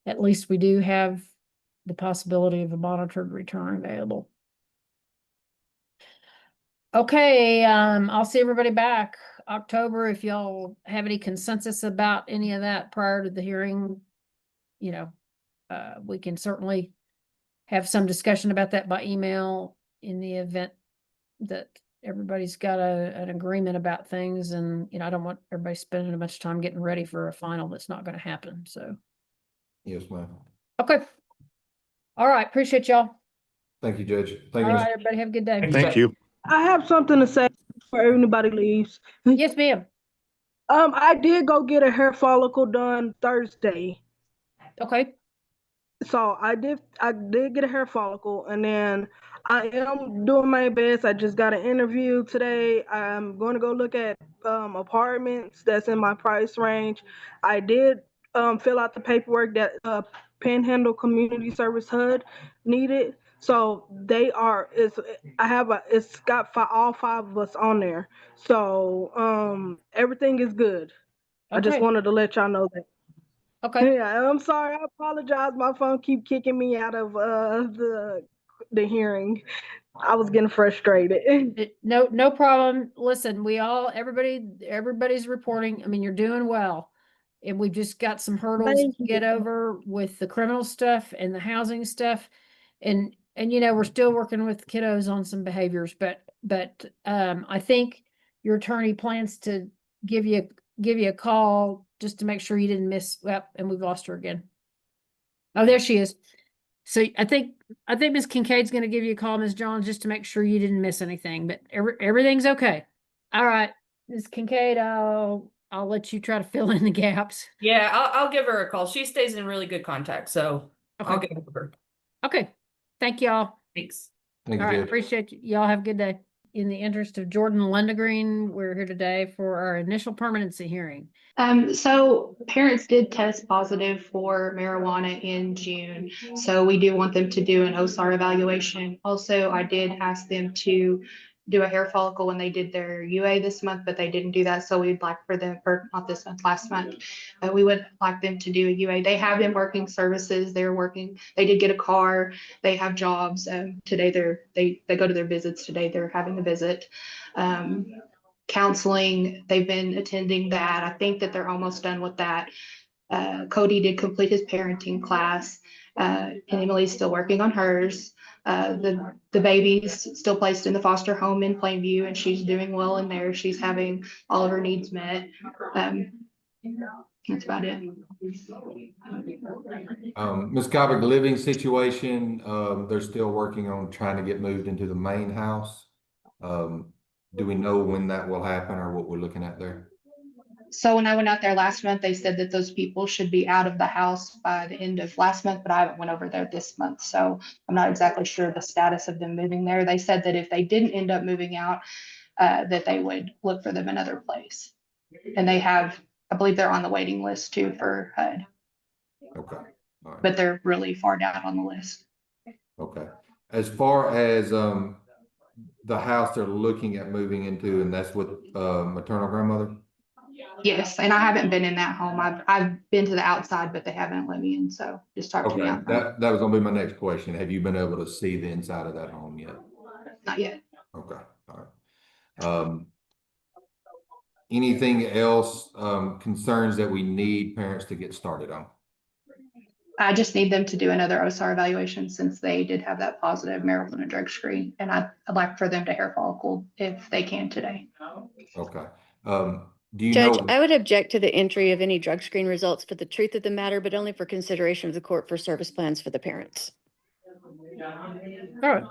at least we do have the possibility of a monitored return available. Okay, I'll see everybody back October. If y'all have any consensus about any of that prior to the hearing, you know, we can certainly have some discussion about that by email in the event that everybody's got an agreement about things. And, you know, I don't want everybody spending a bunch of time getting ready for a final that's not going to happen. So, Yes, ma'am. okay. All right. Appreciate y'all. Thank you, Judge. Thank All you. right, everybody have a good day. Thank you. I have something to say before everybody leaves. Yes, ma'am. I did go get a hair follicle done Thursday. Okay. So I did get a hair follicle, and then I am doing my best. I just got an interview today. I'm going to go look at apartments that's in my price range. I did fill out the paperwork that Panhandle Community Service HUD needed. So it's got all 5 of us on there. So everything is good. I just Okay. wanted to let y'all know that. Okay. Yeah, I'm sorry. I apologize. My phone keep kicking me out of the hearing. I was getting frustrated. No problem. Listen, everybody's reporting. I mean, you're doing well. And we've just got some hurdles Thank to you. get over with the criminal stuff and the housing stuff. And you know, we're still working with kiddos on some behaviors, but I think your attorney plans to give you a call just to make sure you didn't miss. Well, and we've lost her again. Oh, there she is. So I think Miss Kincaid's going to give you a call, Miss Jones, just to make sure you didn't miss anything. But everything's okay. All right, Miss Kincaid, I'll let you try to fill in the gaps. Yeah, I'll give her a call. She stays in really good contact, so I'll Okay. get with her. Okay. Thank y'all. Thanks. Thank All you, right. Judge. Appreciate you. Y'all have a good day. In the interest of Jordan Lundegreen, we're here today for our initial permanency hearing. So parents did test positive for marijuana in June. So we do want them to do an OSAR evaluation. Also, I did ask them to do a hair follicle when they did their UA this month, but they didn't do that. So we'd like for them, or not this month, last month, but we would like them to do a UA. They have been working services. They're working, they did get a car. They have jobs. Today they go to their visits. Today they're having a visit. Counseling, they've been attending that. I think that they're almost done with that. Cody did complete his parenting class, and Emily's still working on hers. The baby's still placed in the foster home in Plainview, and she's doing well in there. She's having all of her needs met. That's about it. Ms. Cobb, the living situation, they're still working on trying to get moved into the main house. Do we know when that will happen or what we're looking at there? So when I went out there last month, they said that those people should be out of the house by the end of last month, but I haven't went over there this month. So I'm not exactly sure the status of them moving there. They said that if they didn't end up moving out, that they would look for them another place. And they have, I believe they're on the waiting list too for HUD. Okay. All right. But they're really far down on the list. Okay. As far as the house they're looking at moving into, and that's with maternal grandmother? Yes, and I haven't been in that home. I've been to the outside, but they haven't let me in. So just talk to me Okay, outside. that was gonna be my next question. Have you been able to see the inside of that home yet? Not yet. Okay, all right. Anything else, concerns that we need parents to get started on? I just need them to do another OSAR evaluation since they did have that positive marijuana drug screen. And I'd like for them to hair follicle if they can today. Okay. Do you Judge, know? I would object to the entry of any drug screen results for the truth of the matter, but only for consideration of the court for service plans for the parents. All right.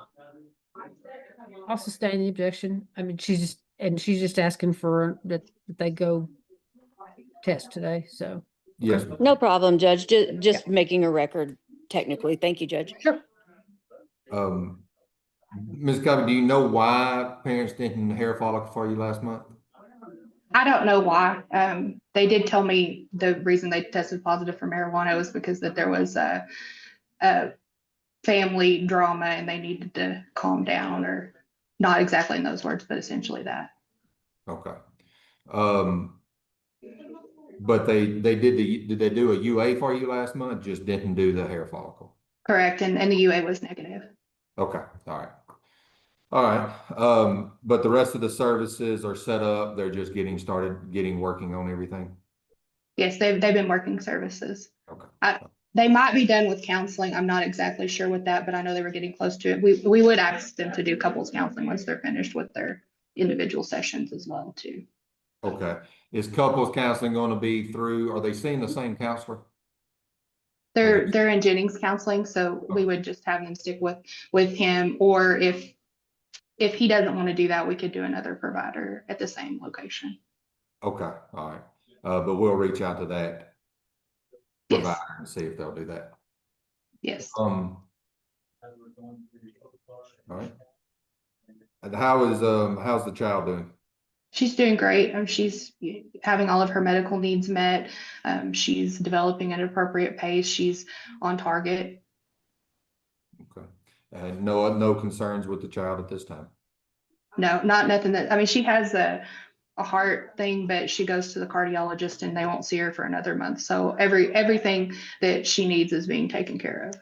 I'll sustain the objection. I mean, she's just asking for that they go test today. So Yes. No problem, Judge. Just making a record technically. Thank you, Judge. Sure. Ms. Covey, do you know why parents didn't hair follicle for you last month? I don't know why. They did tell me the reason they tested positive for marijuana was because that there was a family drama and they needed to calm down, or not exactly in those words, but essentially that. Okay. But did they do a UA for you last month? Just didn't do the hair follicle? Correct, and the UA was negative. Okay, all right. All right, but the rest of the services are set up, they're just getting started, working on everything? Yes, they've been working services. Okay. They might be done with counseling. I'm not exactly sure with that, but I know they were getting close to it. We would ask them to do couples counseling once they're finished with their individual sessions as well too. Okay, is couples counseling gonna be through, are they seeing the same counselor? They're in Jennings counseling, so we would just have them stick with him, or if he doesn't want to do that, we could do another provider at the same location. Okay, all right, but we'll reach out to that provider Yes. and see if they'll do that. Yes. All right. And how's the child doing? She's doing great. She's having all of her medical needs met. She's developing at an appropriate pace. She's on target. Okay, and no concerns with the child at this time? No, nothing that, I mean, she has a heart thing, but she goes to the cardiologist and they won't see her for another month. So everything that she needs is being taken care of.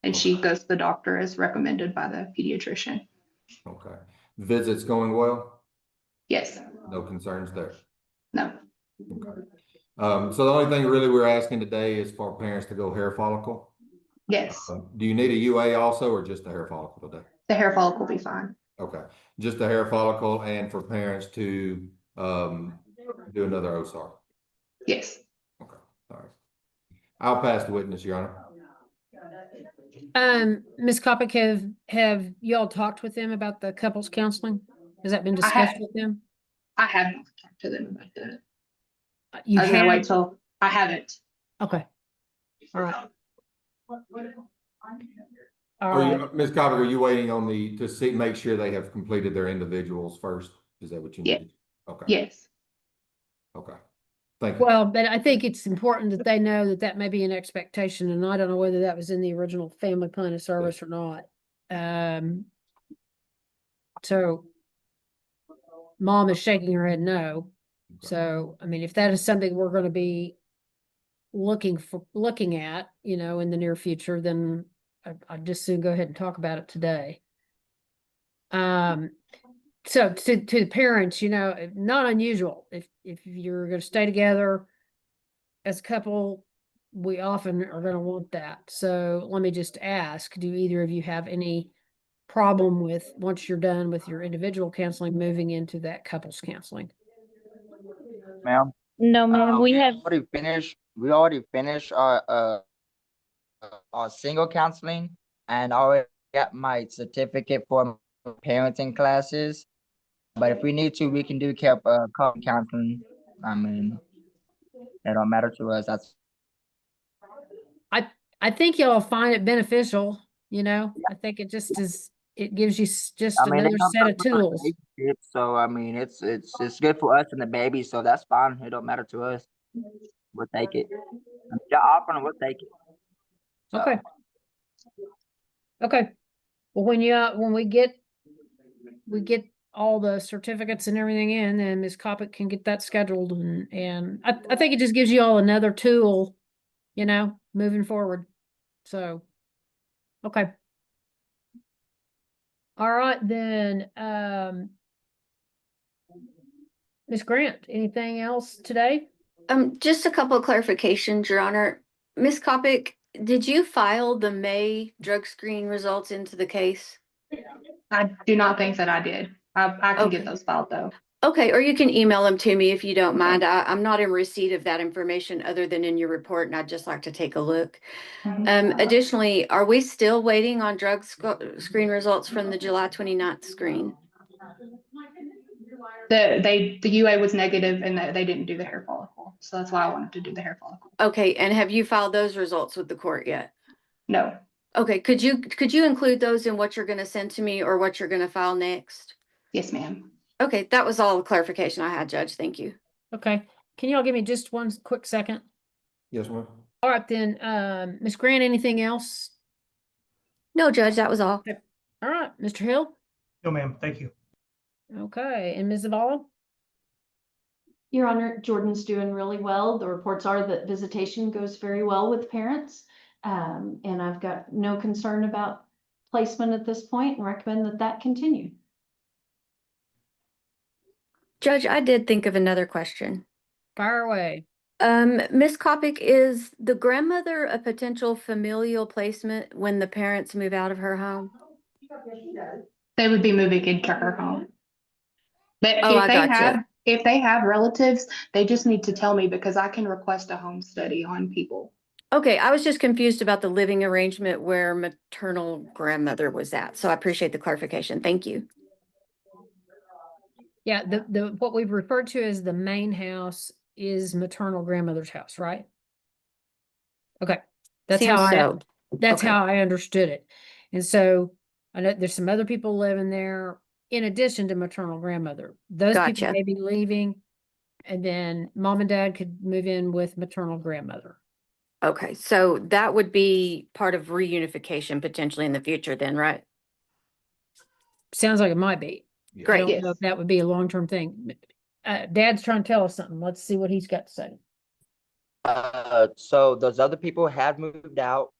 And she goes to the doctor as recommended by the pediatrician. Okay, visits going well? Yes. No concerns there? No. Okay. So the only thing really we're asking today is for parents to go hair follicle? Yes. Do you need a UA also, or just a hair follicle today? The hair follicle will be fine. Okay, just a hair follicle, and for parents to do another OSAR? Yes. Okay, all right. I'll pass the witness, Your Honor. Ms. Kopic, have y'all talked with them about the couples counseling? Has that been discussed with them? I have not talked to them about that. You I was gonna wait have? till I haven't. Okay. All right. All Are right. you, Ms. Cobb, are you waiting on make sure they have completed their individuals first? Is that what you need? Okay. Yes. Okay. Thank you. Well, but I think it's important that they know that that may be an expectation, and I don't know whether that was in the original family plan of service or not. So mom is shaking her head no. So, I mean, if that is something we're going to be looking at, in the near future, then I'd just soon go ahead and talk about it today. So to the parents, not unusual. If you're going to stay together as a couple, we often are going to want that. So let me just ask, do either of you have any problem with, once you're done with your individual counseling, moving into that couples counseling? Ma'am? No, ma'am. We have We already finished our single counseling, and I already got my certificate for parenting classes. But if we need to, we can do couple counseling. I mean, it don't matter to us. I think y'all find it beneficial, I think it just is, it gives you just I mean, it another helps set us of with our tools. relationship, so I mean, it's good for us and the baby, so that's fine. It don't matter to us. We'll take it. If you're offering, we'll take it. So. Okay. Okay. Well, when we get all the certificates and everything in, then Ms. Kopic can get that scheduled, and I think it just gives you all another tool, moving forward. So, okay. All right, then, Ms. Grant, anything else today? Just a couple of clarifications, Your Honor. Ms. Kopic, did you file the May drug screen results into the case? I do not think that I did. I can get Okay. those filed though. Okay, or you can email them to me if you don't mind. I'm not in receipt of that information other than in your report, and I'd just like to take a look. Additionally, are we still waiting on drug screen results from the July 29th screen? The UA was negative and they didn't do the hair follicle. So that's why I wanted to do the hair follicle. Okay, and have you filed those results with the court yet? No. Okay, could you include those in what you're going to send to me or what you're going to file next? Yes, ma'am. Okay, that was all the clarification I had, Judge. Thank you. Okay. Can y'all give me just one quick second? Yes, ma'am. All right, then, Ms. Grant, anything else? No, Judge, that was all. Okay. All right, Mr. Hill? No, ma'am. Thank you. Okay, and Ms. Zavala? Your Honor, Jordan's doing really well. The reports are that visitation goes very well with parents. And I've got no concern about placement at this point and recommend that that continue. Judge, I did think of another question. Fire away. Ms. Kopic, is the grandmother a potential familial placement when the parents move out of her home? They would be moving into her home. But Oh, I gotcha. if they have relatives, they just need to tell me because I can request a home study on people. Okay, I was just confused about the living arrangement where maternal grandmother was at. So I appreciate the clarification. Thank you. Yeah, the what we've referred to as the main house is maternal grandmother's house, right? Okay. That's Seems so. That's Okay. how I understood it. And so I know there's some other people living there in addition to maternal grandmother. Those people Gotcha. may be leaving, and then mom and dad could move in with maternal grandmother. Okay, so that would be part of reunification potentially in the future then, right? Sounds like it might be. I Great. don't know if that would be a long-term thing. Dad's trying to tell us something. Let's see what he's got to say. So those other people have moved out.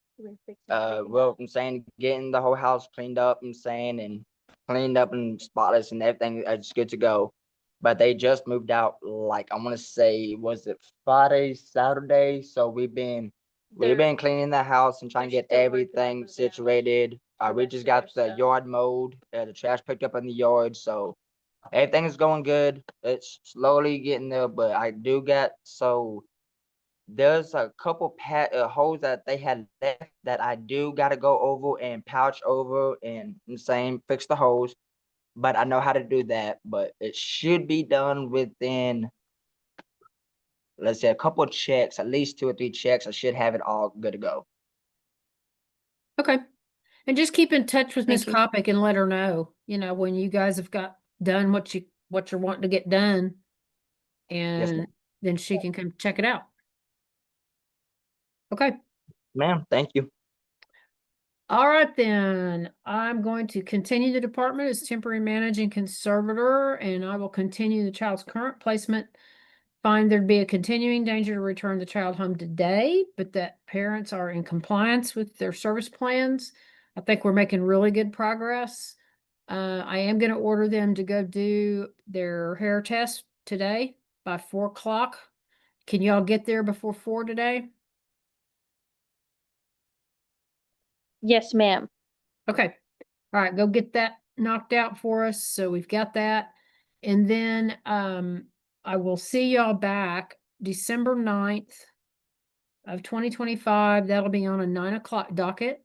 Well, I'm saying getting the whole house cleaned up, I'm saying, and cleaned up and spotless and everything. It's good to go. But they just moved out, like I want to say, was it Friday, Saturday? So we've been cleaning the house and trying to get everything situated. We just got the yard mowed, the trash picked up in the yard, so everything is going good. It's slowly getting there, but I do get there's a couple holes that they had left that I do got to go over and pouch over and fix the holes. But I know how to do that. But it should be done within, let's say, a couple of checks, at least 2 or 3 checks. I should have it all good to go. Okay. And just keep in touch with Miss Thank you. Kopic and let her know, when you guys have got done what you're wanting to get done. Yes, And ma'am. then she can come check it out. Okay. Ma'am, thank you. All right, then. I'm going to continue the department as temporary managing conservator, and I will continue the child's current placement. Find there'd be a continuing danger to return the child home today, but that parents are in compliance with their service plans. I think we're making really good progress. I am going to order them to go do their hair test today by 4 o'clock. Can y'all get there before 4 today? Yes, ma'am. Okay. All right, go get that knocked out for us. So we've got that. And then I will see y'all back December 9th of 2025. That'll be on a 9 o'clock docket.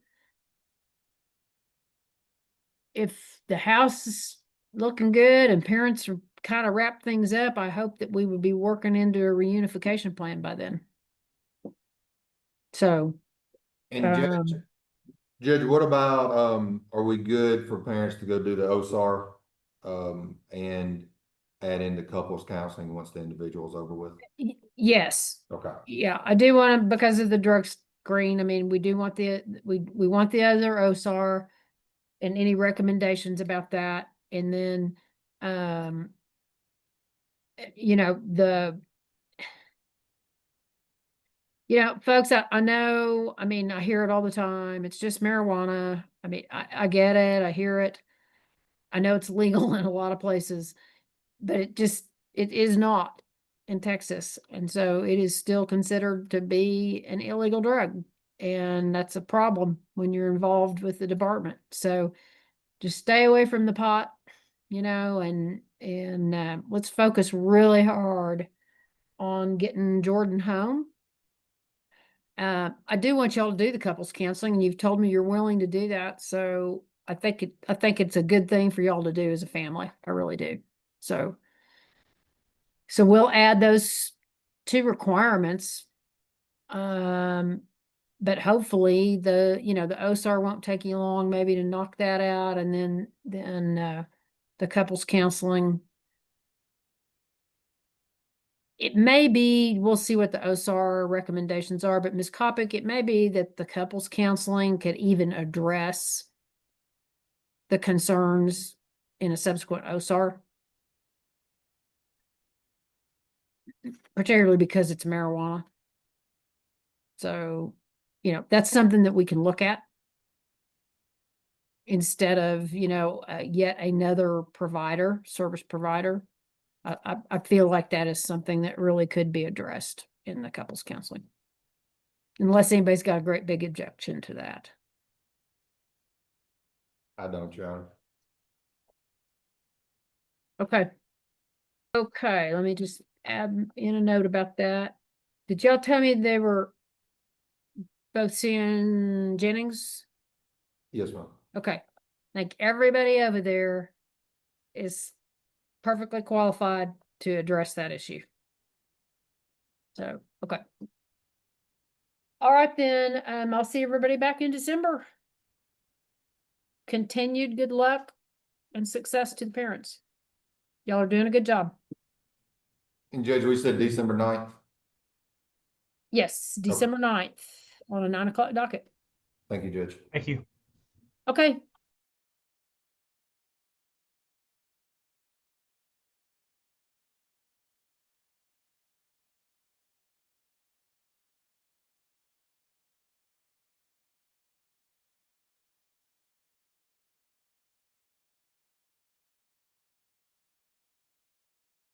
If the house is looking good and parents are kind of wrap things up, I hope that we would be working into a reunification plan by then. So And Judge, what about, are we good for parents to go do the OSAR, and add in the couples counseling once the individual's over with? yes. Okay. Yeah, I do want to, because of the drug screen. I mean, we do want we want the other OSAR and any recommendations about that. And then, folks, I know, I mean, I hear it all the time. It's just marijuana. I mean, I get it. I hear it. I know it's legal in a lot of places, but it is not in Texas. And so it is still considered to be an illegal drug. And that's a problem when you're involved with the department. So just stay away from the pot, and let's focus really hard on getting Jordan home. I do want y'all to do the couples counseling, and you've told me you're willing to do that. So I think it's a good thing for y'all to do as a family. I really do. So we'll add those 2 requirements. But hopefully the OSAR won't take you long maybe to knock that out, and then the couples counseling. It may be, we'll see what the OSAR recommendations are, but Ms. Kopic, it may be that the couples counseling could even address the concerns in a subsequent OSAR. particularly because it's marijuana. So, that's something that we can look at instead of, yet another service provider. I feel like that is something that really could be addressed in the couples counseling. Unless anybody's got a great big objection to that. I don't, Your Honor. Okay. Okay, let me just add in a note about that. Did y'all tell me they were both seeing Jennings? Yes, ma'am. Okay. Like everybody over there is perfectly qualified to address that issue. So, okay. All right then, I'll see everybody back in December. Continued good luck and success to the parents. Y'all are doing a good job. And Judge, we said December 9th. Yes, December 9th on a 9 o'clock docket. Thank you, Judge. Thank you. Okay,